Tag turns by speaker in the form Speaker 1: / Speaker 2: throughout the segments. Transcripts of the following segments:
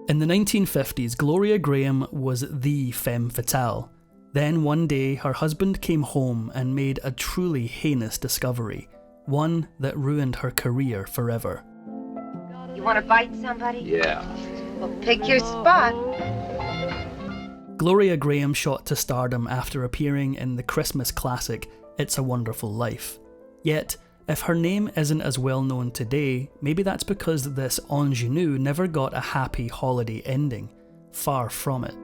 Speaker 1: In the 1950s, Gloria Grahame was the femme fatale. Then one day, her husband came home and made a truly heinous discovery, one that ruined her career forever.
Speaker 2: You want to bite somebody?
Speaker 3: Yeah.
Speaker 2: Well, pick your spot.
Speaker 1: Gloria Grahame shot to stardom after appearing in the Christmas classic It's a Wonderful Life. Yet, if her name isn't as well known today, maybe that's because this ingénue never got a happy holiday ending. Far from it.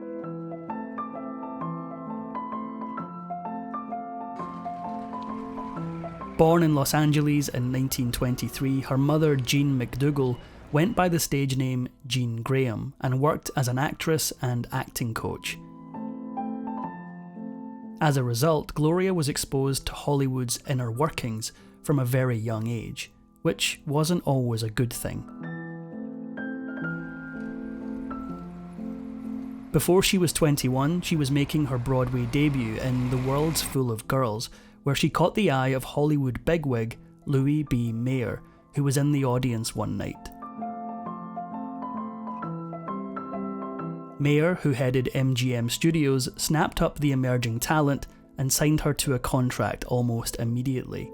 Speaker 1: Born in Los Angeles in 1923, her mother, Jean McDougall, went by the stage name Jean Grahame and worked as an actress and acting coach. As a result, Gloria was exposed to Hollywood's inner workings from a very young age, which wasn't always a good thing. Before she was 21, she was making her Broadway debut in The World's Full of Girls, where she caught the eye of Hollywood bigwig Louis B. Mayer, who was in the audience one night. Mayer, who headed MGM Studios, snapped up the emerging talent and signed her to a contract almost immediately.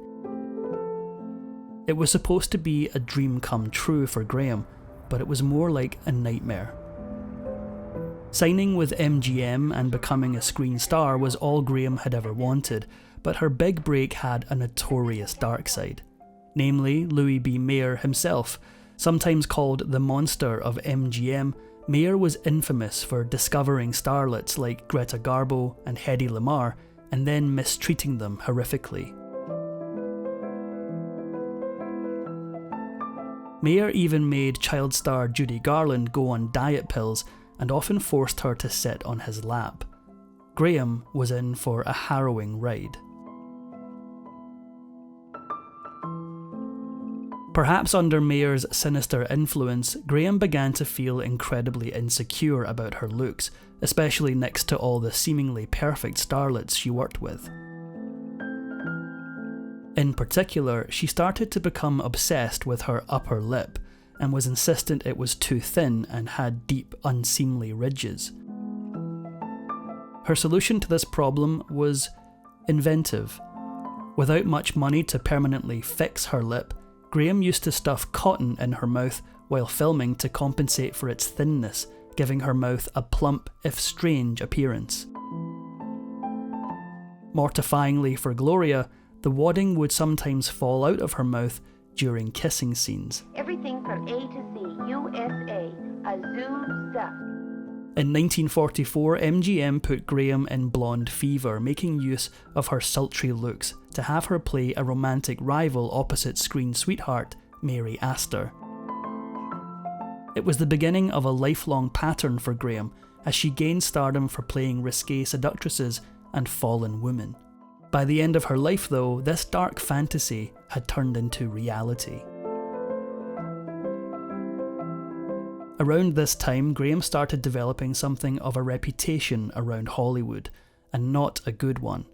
Speaker 1: It was supposed to be a dream come true for Grahame, but it was more like a nightmare. Signing with MGM and becoming a screen star was all Grahame had ever wanted, but her big break had a notorious dark side. Namely, Louis B. Mayer himself. Sometimes called the monster of MGM, Mayer was infamous for discovering starlets like Greta Garbo and Hedy Lamarr and then mistreating them horrifically. Mayer even made child star Judy Garland go on diet pills and often forced her to sit on his lap. Grahame was in for a harrowing ride. Perhaps under Mayer's sinister influence, Grahame began to feel incredibly insecure about her looks, especially next to all the seemingly perfect starlets she worked with. In particular, she started to become obsessed with her upper lip, and was insistent it was too thin and had deep, unseemly ridges. Her solution to this problem was inventive. Without much money to permanently fix her lip, Grahame used to stuff cotton in her mouth while filming to compensate for its thinness, giving her mouth a plump, if strange, appearance. Mortifyingly for Gloria, the wadding would sometimes fall out of her mouth during kissing scenes.
Speaker 2: Everything from A to Z, USA, Azul stuff.
Speaker 1: In 1944, MGM put Grahame in Blonde Fever, making use of her sultry looks to have her play a romantic rival opposite screen sweetheart, Mary Astor. It was the beginning of a lifelong pattern for Grahame, as she gained stardom for playing risque seductresses and fallen women. By the end of her life, though, this dark fantasy had turned into reality. Around this time, Grahame started developing something of a reputation around Hollywood, and not a good one.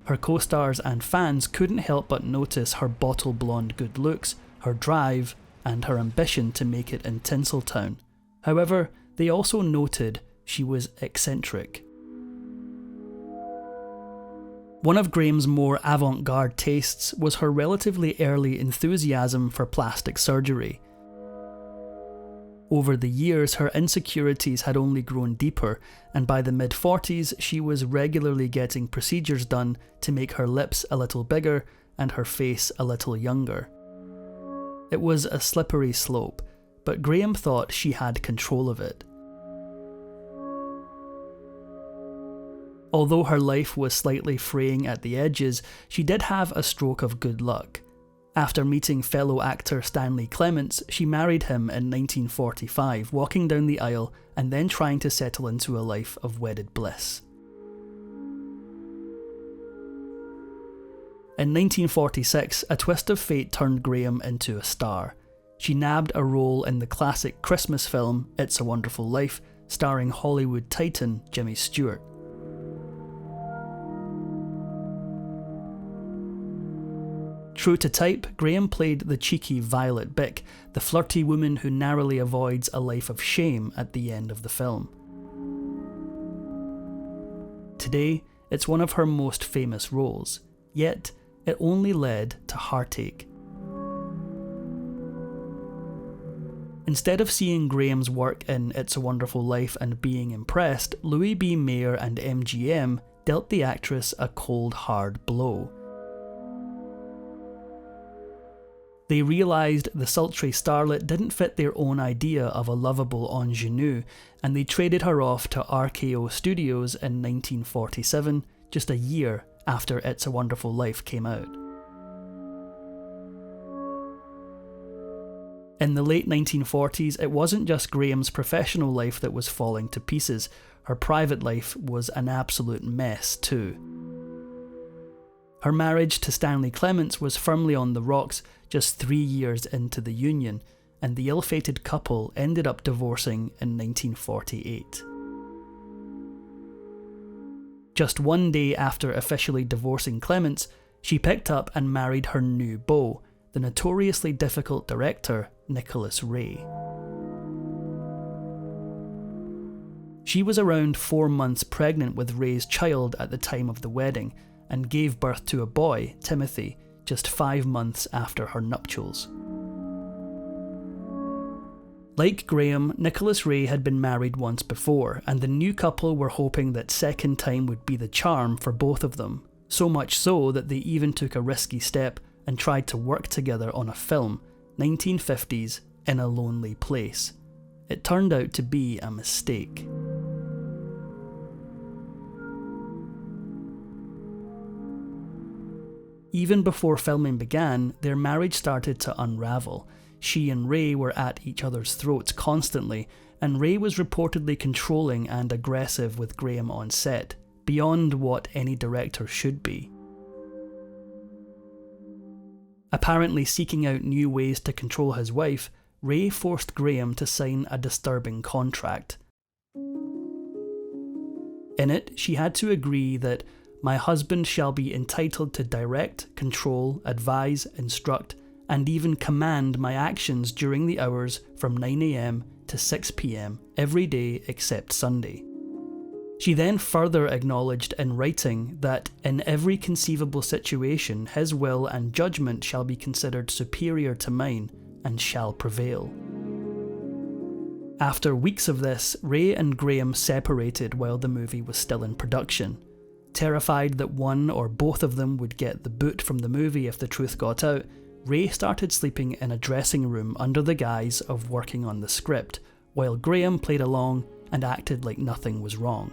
Speaker 1: Her co-stars and fans couldn't help but notice her bottle blonde good looks, her drive, and her ambition to make it in Tinseltown. However, they also noted she was eccentric. One of Grahame's more avant-garde tastes was her relatively early enthusiasm for plastic surgery. Over the years, her insecurities had only grown deeper, and by the mid-40s, she was regularly getting procedures done to make her lips a little bigger and her face a little younger. It was a slippery slope, but Grahame thought she had control of it. Although her life was slightly fraying at the edges, she did have a stroke of good luck. After meeting fellow actor Stanley Clements, she married him in 1945, walking down the aisle and then trying to settle into a life of wedded bliss. In 1946, a twist of fate turned Grahame into a star. She nabbed a role in the classic Christmas film It's a Wonderful Life, starring Hollywood titan Jimmy Stewart. True to type, Grahame played the cheeky Violet Bick, the flirty woman who narrowly avoids a life of shame at the end of the film. Today, it's one of her most famous roles, yet it only led to heartache. Instead of seeing Grahame's work in It's a Wonderful Life and being impressed, Louis B. Mayer and MGM dealt the actress a cold, hard blow. They realised the sultry starlet didn't fit their own idea of a lovable ingénue, and they traded her off to RKO Studios in 1947, just a year after It's a Wonderful Life came out. In the late 1940s, it wasn't just Grahame's professional life that was falling to pieces, her private life was an absolute mess too. Her marriage to Stanley Clements was firmly on the rocks just 3 years into the union, and the ill-fated couple ended up divorcing in 1948. Just one day after officially divorcing Clements, she picked up and married her new beau, the notoriously difficult director Nicholas Ray. She was around 4 months pregnant with Ray's child at the time of the wedding, and gave birth to a boy, Timothy, just 5 months after her nuptials. Like Grahame, Nicholas Ray had been married once before, and the new couple were hoping that second time would be the charm for both of them, so much so that they even took a risky step and tried to work together on a film, 1950s, In a Lonely Place. It turned out to be a mistake. Even before filming began, their marriage started to unravel. She and Ray were at each other's throats constantly, and Ray was reportedly controlling and aggressive with Grahame on set, beyond what any director should be. Apparently seeking out new ways to control his wife, Ray forced Grahame to sign a disturbing contract. In it, she had to agree that "my husband shall be entitled to direct, control, advise, instruct, and even command my actions during the hours from 9 AM to 6 PM every day except Sunday." She then further acknowledged in writing that in every conceivable situation his will and judgment shall be considered superior to mine and shall prevail. After weeks of this, Ray and Grahame separated while the movie was still in production. Terrified that one or both of them would get the boot from the movie if the truth got out, Ray started sleeping in a dressing room under the guise of working on the script, while Grahame played along and acted like nothing was wrong.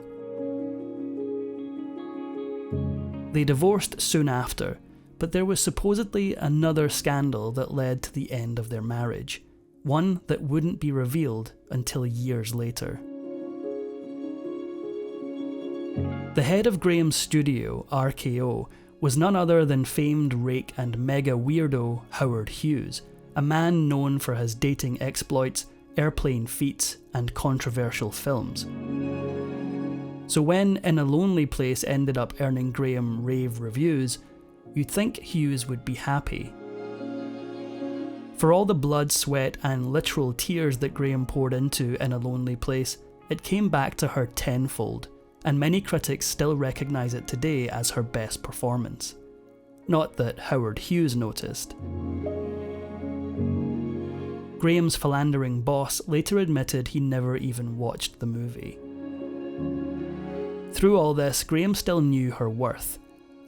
Speaker 1: They divorced soon after, but there was supposedly another scandal that led to the end of their marriage, one that wouldn't be revealed until years later. The head of Grahame's studio, RKO, was none other than famed rake and mega weirdo Howard Hughes, a man known for his dating exploits, airplane feats, and controversial films. So when In a Lonely Place ended up earning Grahame rave reviews, you'd think Hughes would be happy. For all the blood, sweat, and literal tears that Grahame poured into In a Lonely Place, it came back to her tenfold, and many critics still recognise it today as her best performance. Not that Howard Hughes noticed. Grahame's philandering boss later admitted he never even watched the movie. Through all this, Grahame still knew her worth.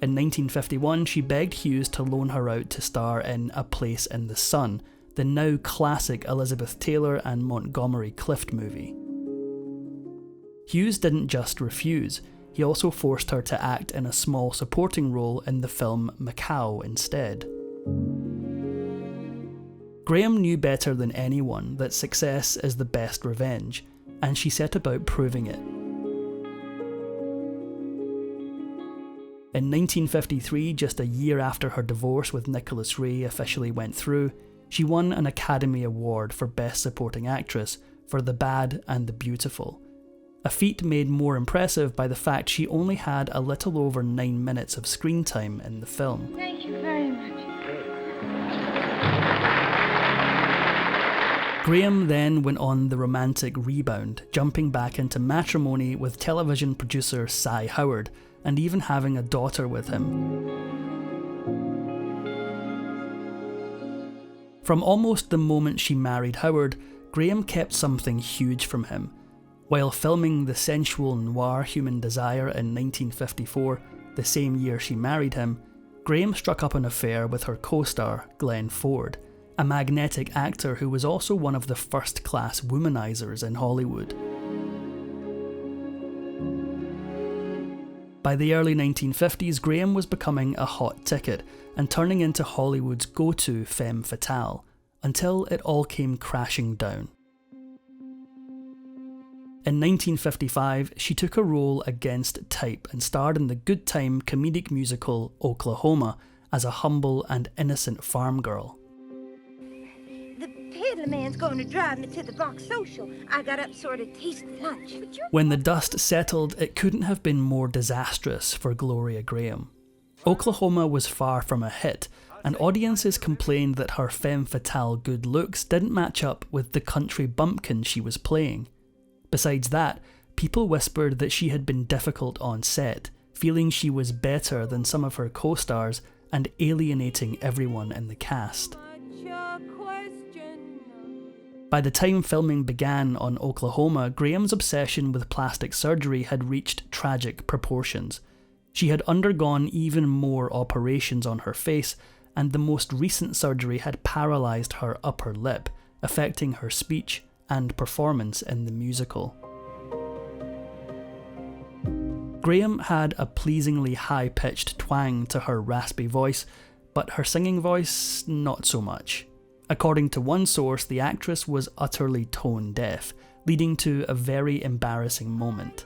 Speaker 1: In 1951, she begged Hughes to loan her out to star in A Place in the Sun, the now classic Elizabeth Taylor and Montgomery Clift movie. Hughes didn't just refuse, he also forced her to act in a small supporting role in the film Macau instead. Grahame knew better than anyone that success is the best revenge, and she set about proving it. In 1953, just a year after her divorce with Nicholas Ray officially went through, she won an Academy Award for Best Supporting Actress for The Bad and the Beautiful, a feat made more impressive by the fact she only had a little over 9 minutes of screen time in the film.
Speaker 2: Thank you very much.
Speaker 1: Grahame then went on the romantic rebound, jumping back into matrimony with television producer Cy Howard, and even having a daughter with him. From almost the moment she married Howard, Grahame kept something huge from him. While filming the sensual noir Human Desire in 1954, the same year she married him, Grahame struck up an affair with her co-star, Glenn Ford, a magnetic actor who was also one of the first-class womanizers in Hollywood. By the early 1950s, Grahame was becoming a hot ticket and turning into Hollywood's go-to femme fatale, until it all came crashing down. In 1955, she took a role against type and starred in the good time comedic musical Oklahoma as a humble and innocent farm girl.
Speaker 3: The peddler man's going to drive me to the Vox Social. I got up sort of tasty lunch.
Speaker 1: When the dust settled, it couldn't have been more disastrous for Gloria Grahame. Oklahoma was far from a hit, and audiences complained that her femme fatale good looks didn't match up with the country bumpkin she was playing. Besides that, people whispered that she had been difficult on set, feeling she was better than some of her co-stars and alienating everyone in the cast. By the time filming began on Oklahoma, Grahame's obsession with plastic surgery had reached tragic proportions. She had undergone even more operations on her face, and the most recent surgery had paralysed her upper lip, affecting her speech and performance in the musical. Grahame had a pleasingly high-pitched twang to her raspy voice, but her singing voice, not so much. According to one source, the actress was utterly tone deaf, leading to a very embarrassing moment.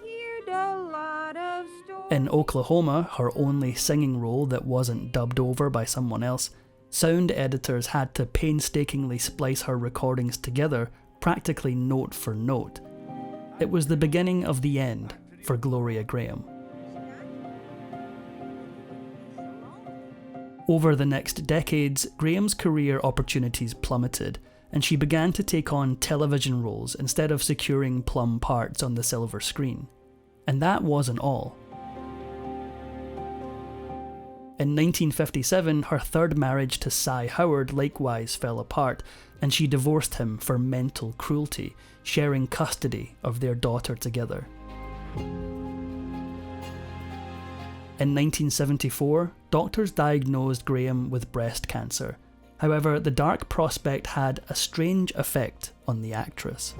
Speaker 1: In Oklahoma, her only singing role that wasn't dubbed over by someone else, sound editors had to painstakingly splice her recordings together, practically note for note. It was the beginning of the end for Gloria Grahame. Over the next decades, Grahame's career opportunities plummeted, and she began to take on television roles instead of securing plum parts on the silver screen. And that wasn't all. In 1957, her third marriage to Cy Howard likewise fell apart, and she divorced him for mental cruelty, sharing custody of their daughter together. In 1974, doctors diagnosed Grahame with breast cancer. However, the dark prospect had a strange effect on the actress.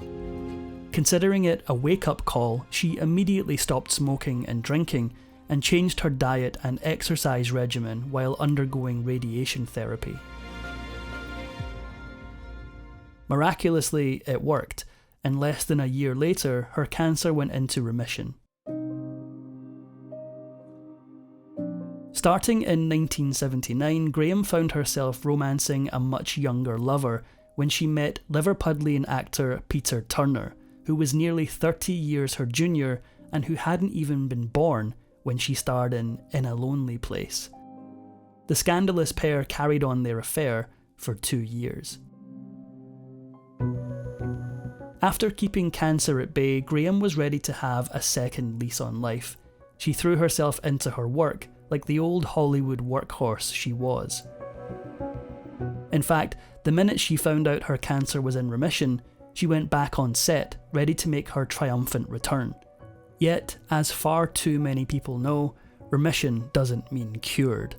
Speaker 1: Considering it a wake-up call, she immediately stopped smoking and drinking, and changed her diet and exercise regimen while undergoing radiation therapy. Miraculously, it worked, and less than a year later, her cancer went into remission. Starting in 1979, Grahame found herself romancing a much younger lover when she met Liverpudlian actor Peter Turner, who was nearly 30 years her junior and who hadn't even been born when she starred in A Lonely Place. The scandalous pair carried on their affair for 2 years. After keeping cancer at bay, Grahame was ready to have a second lease on life. She threw herself into her work like the old Hollywood workhorse she was. In fact, the minute she found out her cancer was in remission, she went back on set, ready to make her triumphant return. Yet, as far too many people know, remission doesn't mean cured.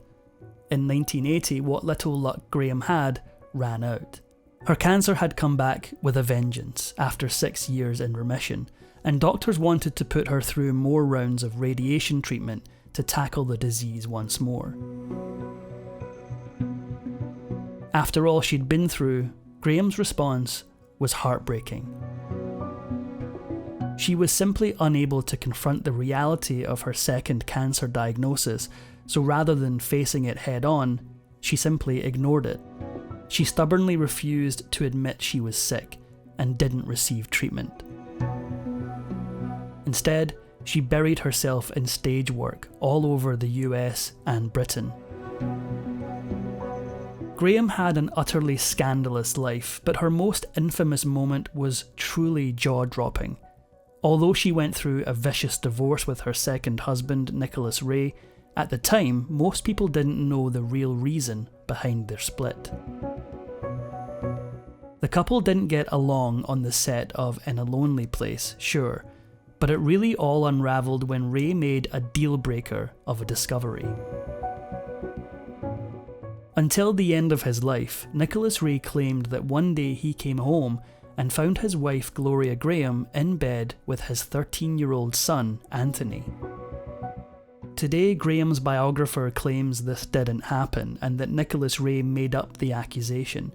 Speaker 1: In 1980, what little luck Grahame had ran out. Her cancer had come back with a vengeance after 6 years in remission, and doctors wanted to put her through more rounds of radiation treatment to tackle the disease once more. After all she'd been through, Grahame's response was heartbreaking. She was simply unable to confront the reality of her second cancer diagnosis, so rather than facing it head on, she simply ignored it. She stubbornly refused to admit she was sick and didn't receive treatment. Instead, she buried herself in stage work all over the US and Britain. Grahame had an utterly scandalous life, but her most infamous moment was truly jaw-dropping. Although she went through a vicious divorce with her second husband, Nicholas Ray, at the time, most people didn't know the real reason behind their split. The couple didn't get along on the set of In a Lonely Place, sure, but it really all unravelled when Ray made a deal-breaker of a discovery. Until the end of his life, Nicholas Ray claimed that one day he came home and found his wife Gloria Grahame in bed with his 13-year-old son, Anthony. Today, Graham's biographer claims this didn't happen and that Nicholas Ray made up the accusation.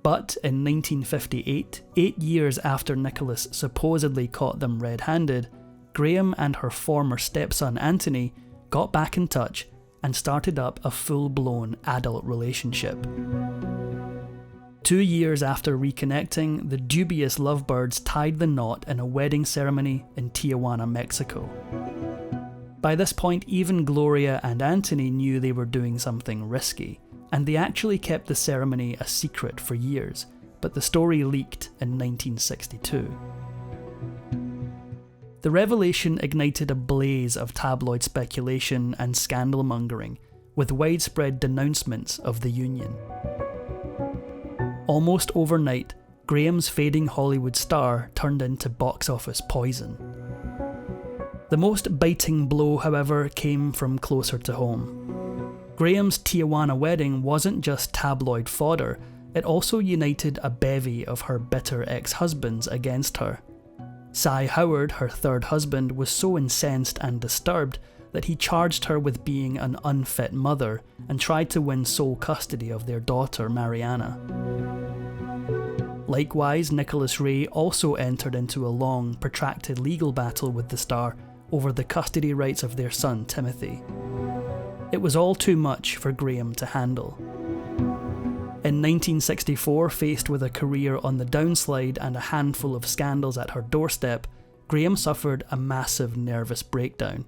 Speaker 1: But in 1958, 8 years after Nicholas supposedly caught them red-handed, Grahame and her former stepson Anthony got back in touch and started up a full-blown adult relationship. 2 years after reconnecting, the dubious lovebirds tied the knot in a wedding ceremony in Tijuana, Mexico. By this point, even Gloria and Anthony knew they were doing something risky, and they actually kept the ceremony a secret for years, but the story leaked in 1962. The revelation ignited a blaze of tabloid speculation and scandal-mongering, with widespread denouncements of the union. Almost overnight, Grahame's fading Hollywood star turned into box office poison. The most biting blow, however, came from closer to home. Grahame's Tijuana wedding wasn't just tabloid fodder, it also united a bevy of her bitter ex-husbands against her. Cy Howard, her third husband, was so incensed and disturbed that he charged her with being an unfit mother and tried to win sole custody of their daughter, Mariana. Likewise, Nicholas Ray also entered into a long, protracted legal battle with the star over the custody rights of their son, Timothy. It was all too much for Grahame to handle. In 1964, faced with a career on the downslide and a handful of scandals at her doorstep, Grahame suffered a massive nervous breakdown.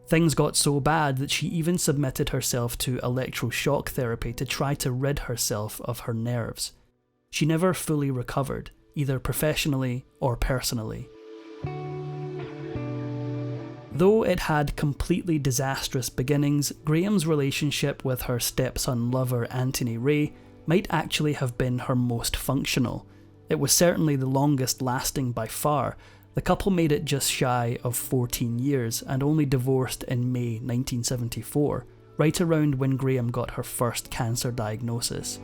Speaker 1: Things got so bad that she even submitted herself to electroshock therapy to try to rid herself of her nerves. She never fully recovered, either professionally or personally. Though it had completely disastrous beginnings, Grahame's relationship with her stepson lover Anthony Ray might actually have been her most functional. It was certainly the longest lasting by far. The couple made it just shy of 14 years and only divorced in May 1974, right around when Grahame got her first cancer diagnosis.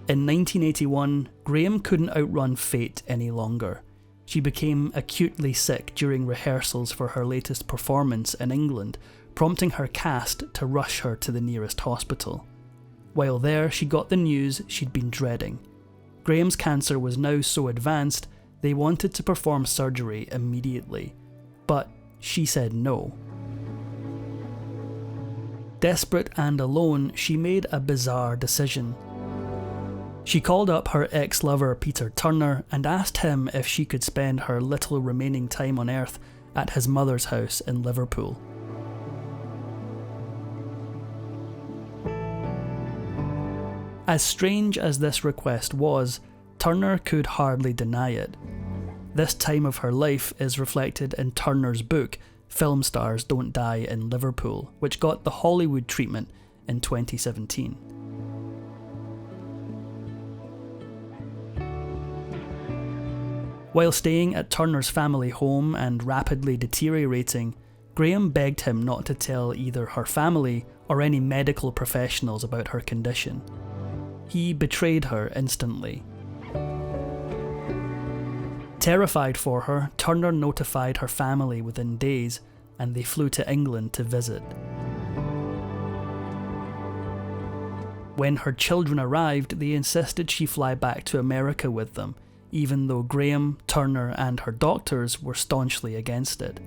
Speaker 1: In 1981, Grahame couldn't outrun fate any longer. She became acutely sick during rehearsals for her latest performance in England, prompting her cast to rush her to the nearest hospital. While there, she got the news she'd been dreading. Grahame's cancer was now so advanced, they wanted to perform surgery immediately, but she said no. Desperate and alone, she made a bizarre decision. She called up her ex-lover Peter Turner and asked him if she could spend her little remaining time on Earth at his mother's house in Liverpool. As strange as this request was, Turner could hardly deny it. This time of her life is reflected in Turner's book, Film Stars Don't Die in Liverpool, which got the Hollywood treatment in 2017. While staying at Turner's family home and rapidly deteriorating, Grahame begged him not to tell either her family or any medical professionals about her condition. He betrayed her instantly. Terrified for her, Turner notified her family within days, and they flew to England to visit. When her children arrived, they insisted she fly back to America with them, even though Grahame, Turner and her doctors were staunchly against it.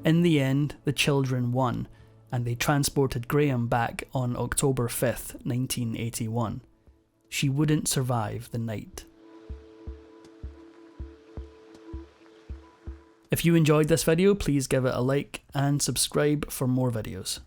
Speaker 1: In the end, the children won, and they transported Grahame back on October 5th, 1981. She wouldn't survive the night. If you enjoyed this video, please give it a like and subscribe for more videos.